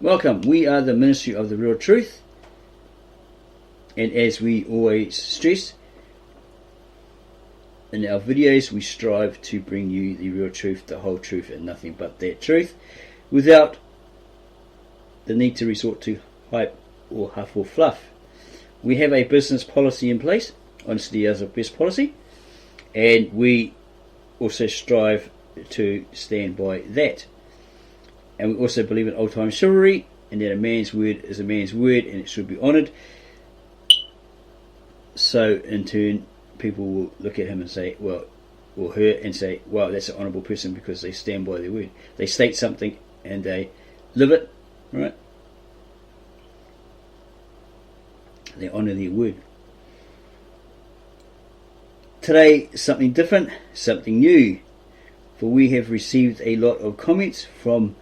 Welcome, we are the Ministry of the Real Truth, and as we always stress, in our videos we strive to bring you the real truth, the whole truth, and nothing but that truth, without the need to resort to hype or huff or fluff. We have a business policy in place, honesty is our best policy, and we also strive to stand by that. And we also believe in old time chivalry, and that a man's word is a man's word and it should be honoured. So in turn people will look at him and say, well, or her, and say, wow, that's an honourable person because they stand by their word. They state something and they live it, right? They honour their word. Today, something different, something new, for we have received a lot of comments from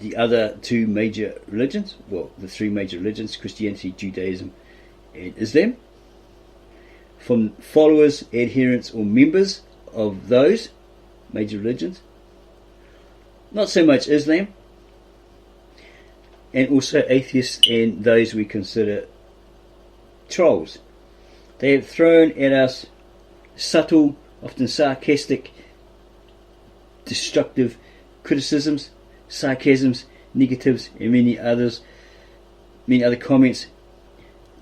the other two major religions, well, the three major religions, Christianity, Judaism and Islam, from followers, adherents or members of those major religions, not so much Islam, and also atheists and those we consider trolls. They have thrown at us subtle, often sarcastic, destructive criticisms, sarcasms, negatives, and many other comments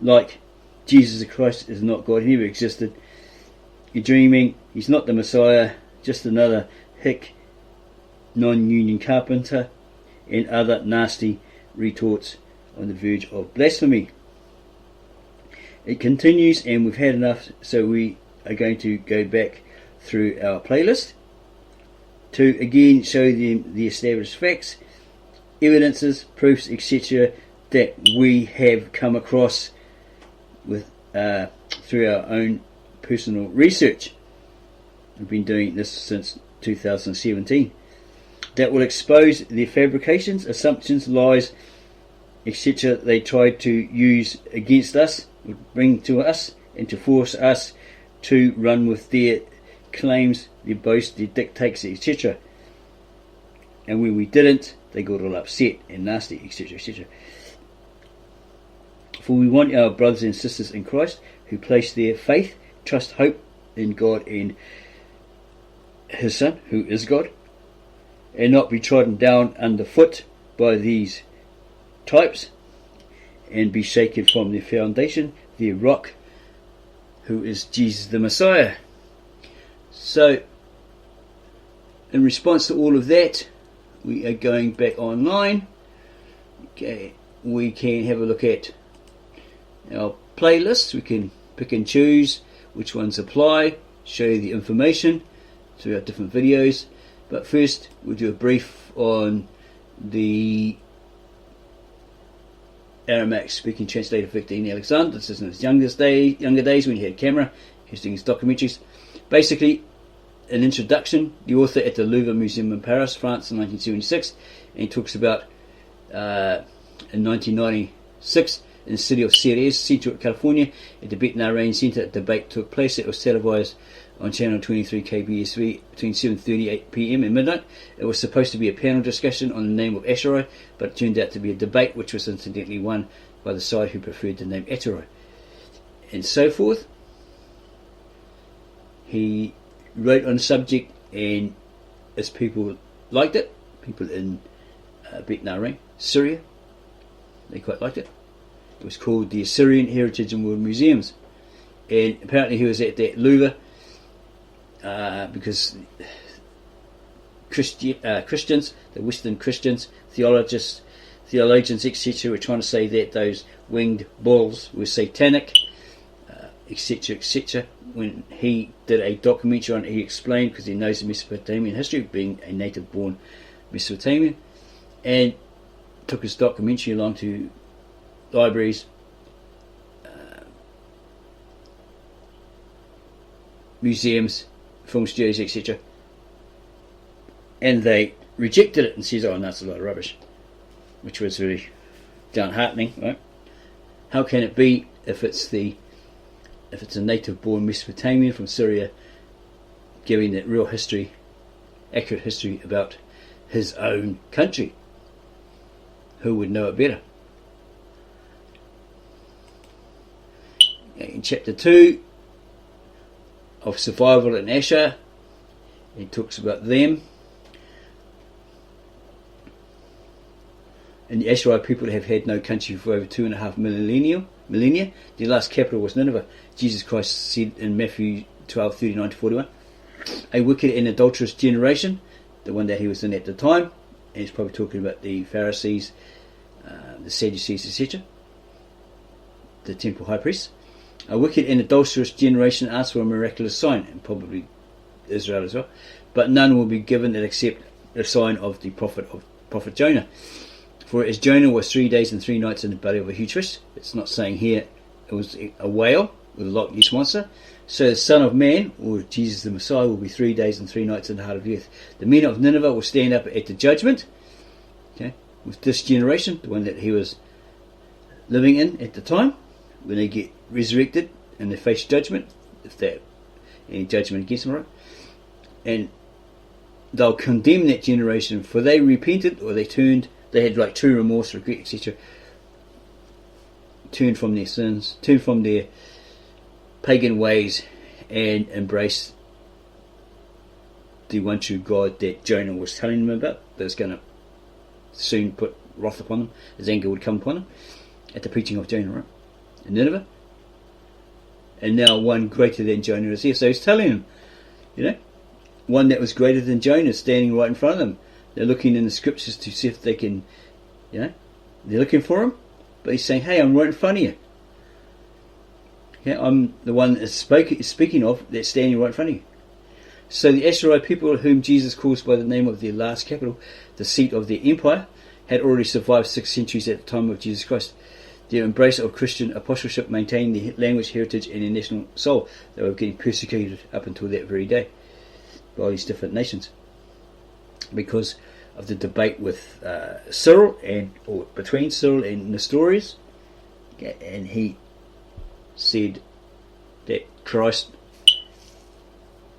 like Jesus Christ is not God, he never existed, you're dreaming, he's not the Messiah, just another hick non-union carpenter, and other nasty retorts on the verge of blasphemy. It continues, and we've had enough, so we are going to go back through our playlist to again show them the established facts, evidences, proofs, etc. that we have come across with through our own personal research. We've been doing this since 2017. That will expose their fabrications, assumptions, lies, etc. they tried to use against us, bring to us, and to force us to run with their claims, their boasts, their dictates, etc. And when we didn't, they got all upset and nasty, etc., etc. For we want our brothers and sisters in Christ who place their faith, trust, hope in God and His Son, who is God, and not be trodden down underfoot by these types and be shaken from their foundation, their rock, who is Jesus the Messiah. So, in response to all of that, we are going back online. Okay, we can have a look at our playlists. We can pick and choose which ones apply, show you the information through our different videos. But first, we'll do a brief on the Aramaic speaking translator Victor Alexander. This is in his younger days when he had a camera. He was doing his documentaries. Basically, an introduction, the author at the Louvre Museum in Paris, France in 1976, and he talks about in 1996 in the city of Ceres, Central California, at the Betna Rain Center, a debate took place. It was televised on channel 23 KBSV between 7:30 PM and midnight. It was supposed to be a panel discussion on the name of Ashurai, but it turned out to be a debate which was incidentally won by the side who preferred the name Ashurai, and so forth. He wrote on the subject, and as people liked it, people in Betna Rain, Syria, they quite liked it. It was called the Assyrian Heritage and World Museums, and apparently he was at that Louvre because Christians, the Western Christians, theologians, etc., were trying to say that those winged bulls were satanic, etc., etc. When he did a documentary on it, he explained, because he knows the Mesopotamian history, being a native-born Mesopotamian, and took his documentary along to libraries, museums, film studios, etc., and they rejected it and says, oh, no, it's a lot of rubbish, which was really downheartening, right? How can it be if it's a native-born Mesopotamian from Syria giving the real history, accurate history about his own country? who would know it better? In chapter 2 of survival in Asher, it talks about them. And the Ashurai people have had no country for over 2.5 millennia. Their last capital was Nineveh. Jesus Christ said in Matthew 12:39-41, a wicked and adulterous generation, the one that he was in at the time, and he's probably talking about the Pharisees, the Sadducees, etc., the temple high priests. A wicked and adulterous generation asks for a miraculous sign, and probably Israel as well, but none will be given it except the sign of the prophet Jonah. For as Jonah was 3 days and 3 nights in the belly of a huge fish, it's not saying here it was a whale with a Loch Ness monster, so the Son of Man, or Jesus the Messiah, will be 3 days and 3 nights in the heart of the earth. The men of Nineveh will stand up at the judgment, okay, with this generation, the one that he was living in at the time, when they get resurrected and they face judgment, if there any judgment against them, right? And they'll condemn that generation, for they repented, or they had like true remorse, regret, etc. Turned from their sins, turned from their pagan ways, and embraced the one true God that Jonah was telling them about, that was going to soon put wrath upon them, his anger would come upon them, at the preaching of Jonah, right? In Nineveh. And now one greater than Jonah is here. So he's telling them, one that was greater than Jonah standing right in front of them. They're looking in the scriptures to see if they can, they're looking for him, but he's saying, hey, I'm right in front of you. Okay, I'm the one that is speaking of, that's standing right in front of you. So the Assyrian people, whom Jesus calls by the name of their last capital, the seat of their empire, had already survived 6 centuries at the time of Jesus Christ. Their embrace of Christian apostleship maintained their language, heritage, and their national soul. They were getting persecuted up until that very day by these different nations, because of the debate with Cyril, or between Cyril and Nestorians, and he said that Christ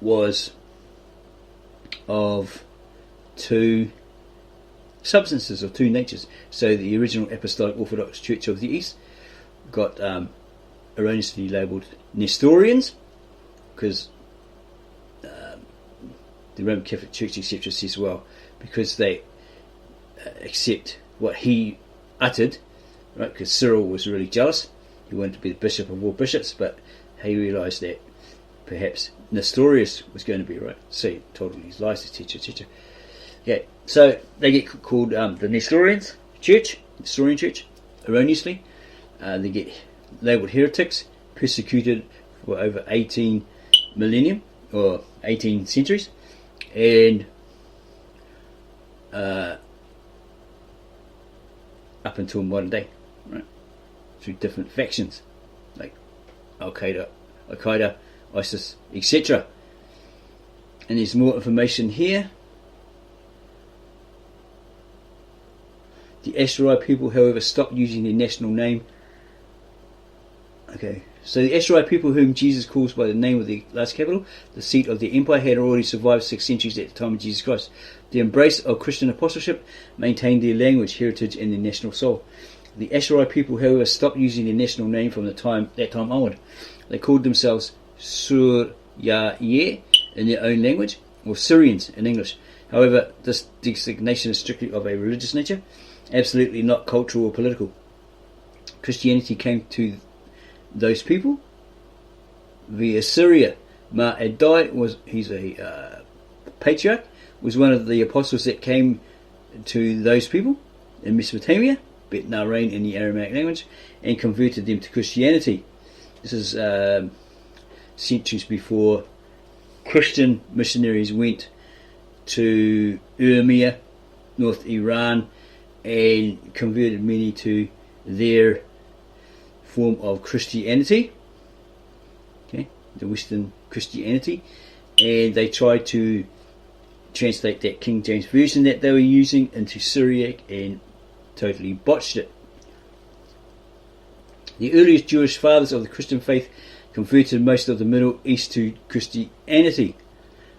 was of 2 substances, of 2 natures. So the original apostolic Orthodox Church of the East got erroneously labelled Nestorians, because the Roman Catholic Church, etc., says, well, because they accept what he uttered, right? Because Cyril was really jealous. He wanted to be the bishop of all bishops, but he realised that perhaps Nestorius was going to be right. So he told him his lies, etc., etc. Okay, so they get called the Nestorian Church, erroneously. They get labelled heretics, persecuted for over 18 millennium, or 18 centuries, and up until modern day, right? Through different factions like Al-Qaeda, ISIS, etc. And there's more information here. The Ashurai people, however, stopped using their national name. Okay, so the Ashurai people, whom Jesus calls by the name of the last capital, the seat of the empire, had already survived 6 centuries at the time of Jesus Christ. The embrace of Christian apostleship maintained their language, heritage, and their national soul. The Ashurai people, however, stopped using their national name from that time onward. They called themselves Sur-Ya-Ye in their own language, or Syrians in English. However, this designation is strictly of a religious nature, absolutely not cultural or political. Christianity came to those people via Syria. Martyred, he's a patriarch, was one of the apostles that came to those people in Mesopotamia, Bet Narain in the Aramaic language, and converted them to Christianity. This is centuries before Christian missionaries went to Urmia, North Iran, and converted many to their form of Christianity, okay, the Western Christianity, and they tried to translate that King James Version that they were using into Syriac and totally botched it. The earliest Jewish fathers of the Christian faith converted most of the Middle East to Christianity.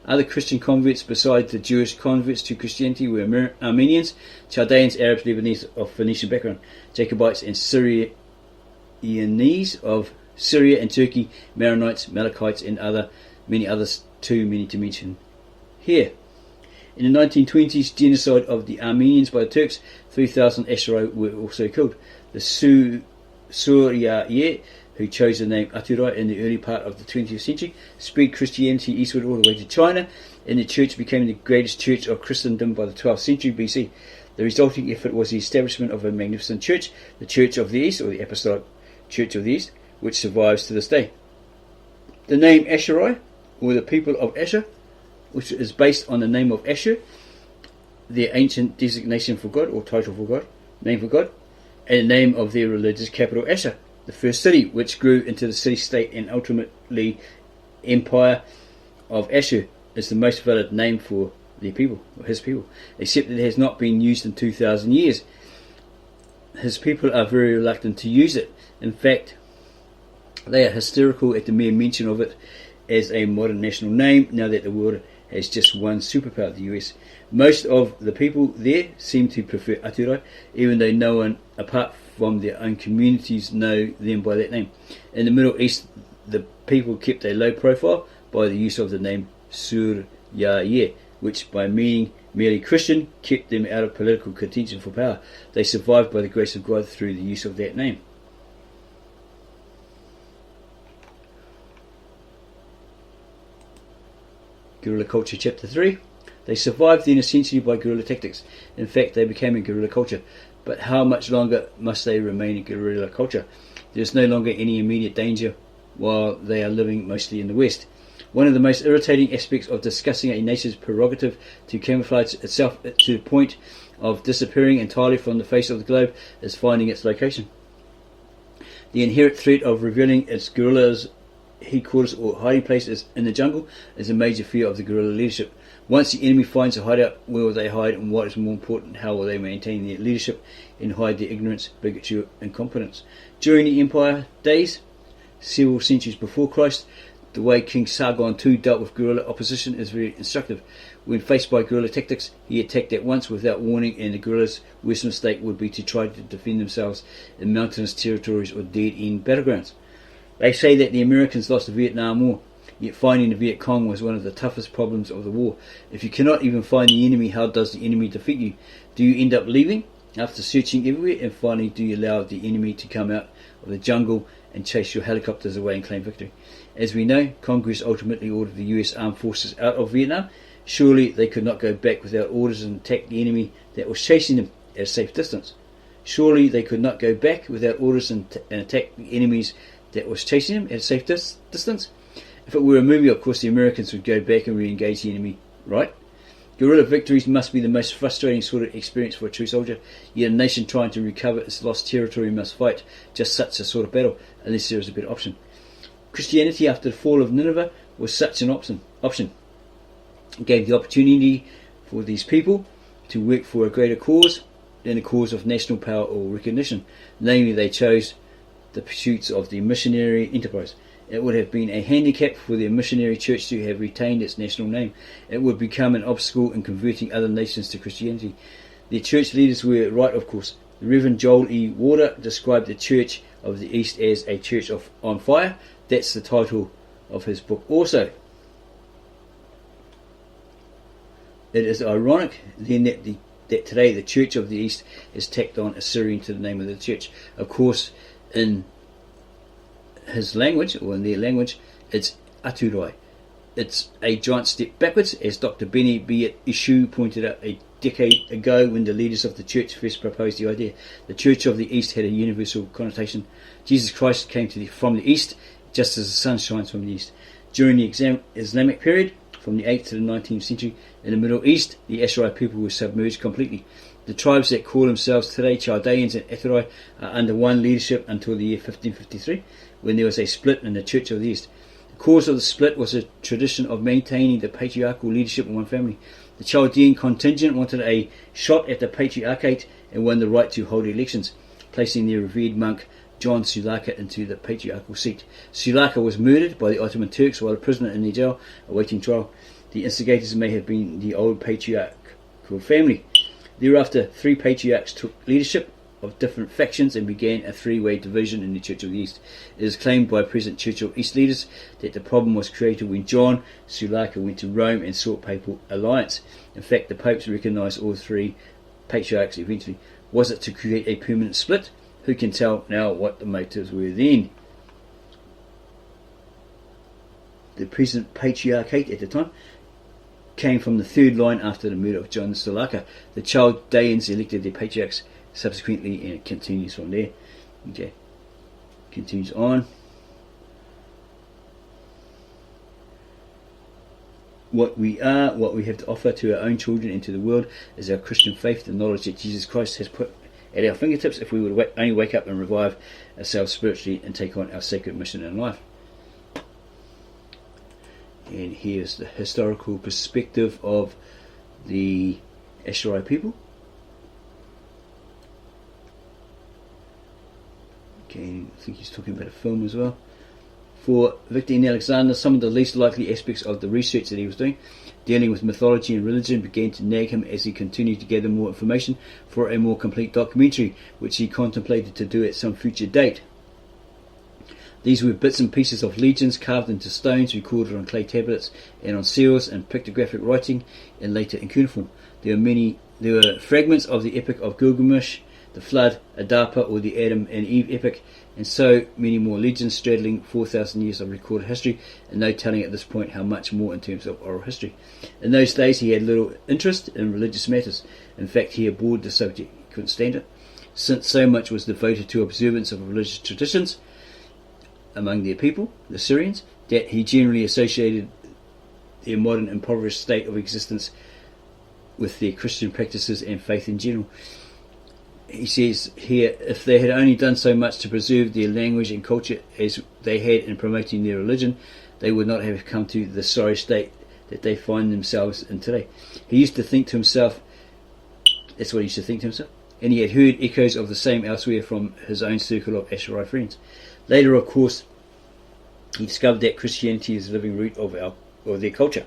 Other Christian converts besides the Jewish converts to Christianity were Armenians, Chaldeans, Arabs, Lebanese of Phoenician background, Jacobites and Syrianese of Syria and Turkey, Maronites, Malachites and many others too many to mention here. In the 1920s, genocide of the Armenians by the Turks, 3,000 Ashurai were also killed. The Suryaye, who chose the name Ashurai in the early part of the 20th century, spread Christianity eastward all the way to China, and the church became the greatest church of Christendom by the 12th century BC. The resulting effort was the establishment of a magnificent church, the Church of the East, or the Apostolic Church of the East, which survives to this day. The name Ashurai, or the people of Ashur, which is based on the name of Ashur, their ancient designation for God, or title for God, name for God, and the name of their religious capital Ashur, the first city, which grew into the city-state and ultimately empire of Ashur, is the most valid name for their people, or his people, except that it has not been used in 2,000 years. His people are very reluctant to use it. In fact, they are hysterical at the mere mention of it as a modern national name, now that the world has just one superpower, the US. Most of the people there seem to prefer Ashurai, even though no one apart from their own communities know them by that name. In the Middle East, the people kept a low profile by the use of the name Suryaye, which by meaning merely Christian kept them out of political contention for power. They survived by the grace of God through the use of that name. Guerrilla Culture Chapter 3. They survived then essentially by guerrilla tactics. In fact, they became a guerrilla culture. But how much longer must they remain a guerrilla culture? There is no longer any immediate danger while they are living mostly in the West. One of the most irritating aspects of discussing a nation's prerogative to camouflage itself to the point of disappearing entirely from the face of the globe is finding its location. The inherent threat of revealing its guerrillas headquarters or hiding places in the jungle is a major fear of the guerrilla leadership. Once the enemy finds a hideout, where will they hide, and what is more important, how will they maintain their leadership and hide their ignorance, bigotry and incompetence? During the Empire days, several centuries before Christ, the way King Sargon II dealt with guerrilla opposition is very instructive. When faced by guerrilla tactics, he attacked at once without warning, and the guerrillas' worst mistake would be to try to defend themselves in mountainous territories or dead-end battlegrounds. They say that the Americans lost the Vietnam War, yet finding the Viet Cong was one of the toughest problems of the war. If you cannot even find the enemy, how does the enemy defeat you? Do you end up leaving after searching everywhere, and finally do you allow the enemy to come out of the jungle and chase your helicopters away and claim victory? As we know, Congress ultimately ordered the US armed forces out of Vietnam. Surely they could not go back without orders and attack the enemy that was chasing them at a safe distance. Surely they could not go back without orders and attack the enemies that was chasing them at a safe distance. If it were a movie, of course the Americans would go back and re-engage the enemy, right? Guerrilla victories must be the most frustrating sort of experience for a true soldier, yet a nation trying to recover its lost territory must fight just such a sort of battle, unless there is a better option. Christianity, after the fall of Nineveh, was such an option. It gave the opportunity for these people to work for a greater cause than the cause of national power or recognition. Namely, they chose the pursuits of the missionary enterprise. It would have been a handicap for the missionary church to have retained its national name. It would become an obstacle in converting other nations to Christianity. The church leaders were right, of course. The Reverend Joel E. Warder described the Church of the East as a church on fire. That's the title of his book also. It is ironic then that today the Church of the East is tacked on Assyrian to the name of the church. Of course, in his language, or in their language, it's Ashurai. It's a giant step backwards, as Dr. Benny B. Ishu pointed out a decade ago when the leaders of the church first proposed the idea. The Church of the East had a universal connotation. Jesus Christ came from the East, just as the sun shines from the East. During the Islamic period, from the 8th to the 19th century, in the Middle East, the Ashurai people were submerged completely. The tribes that call themselves today Chaldeans and Ashurai are under one leadership until the year 1553, when there was a split in the Church of the East. The cause of the split was a tradition of maintaining the patriarchal leadership in one family. The Chaldean contingent wanted a shot at the patriarchate and won the right to hold elections, placing their revered monk John Sulaka into the patriarchal seat. Sulaka was murdered by the Ottoman Turks while a prisoner in their jail awaiting trial. The instigators may have been the old patriarchal family. Thereafter, 3 patriarchs took leadership of different factions and began a 3-way division in the Church of the East. It is claimed by present Church of East leaders that the problem was created when John Sulaka went to Rome and sought papal alliance. In fact, the popes recognized all 3 patriarchs eventually. Was it to create a permanent split? Who can tell now what the motives were then? The present patriarchate at the time came from the 3rd line after the murder of John Sulaka. The Chaldeans elected their patriarchs subsequently, and it continues from there. Okay, continues on. What we are, what we have to offer to our own children and to the world is our Christian faith, the knowledge that Jesus Christ has put at our fingertips if we would only wake up and revive ourselves spiritually and take on our sacred mission in life. And here's the historical perspective of the Ashurai people. Okay, I think he's talking about a film as well. For Victor and Alexander, some of the least likely aspects of the research that he was doing, dealing with mythology and religion, began to nag him as he continued to gather more information for a more complete documentary, which he contemplated to do at some future date. These were bits and pieces of legends carved into stones, recorded on clay tablets and on seals and pictographic writing, and later in cuneiform. There were fragments of the epic of Gilgamesh, the flood, Adapa, or the Adam and Eve epic, and so many more legends straddling 4,000 years of recorded history, and no telling at this point how much more in terms of oral history. In those days he had little interest in religious matters. In fact, he abhorred the subject. He couldn't stand it, since so much was devoted to observance of religious traditions among their people, the Assyrians, that he generally associated their modern impoverished state of existence with their Christian practices and faith in general. He says here, if they had only done so much to preserve their language and culture as they had in promoting their religion, they would not have come to the sorry state that they find themselves in today. He used to think to himself, that's what he used to think to himself, and he had heard echoes of the same elsewhere from his own circle of Ashurai friends. Later, of course, he discovered that Christianity is the living root of their culture.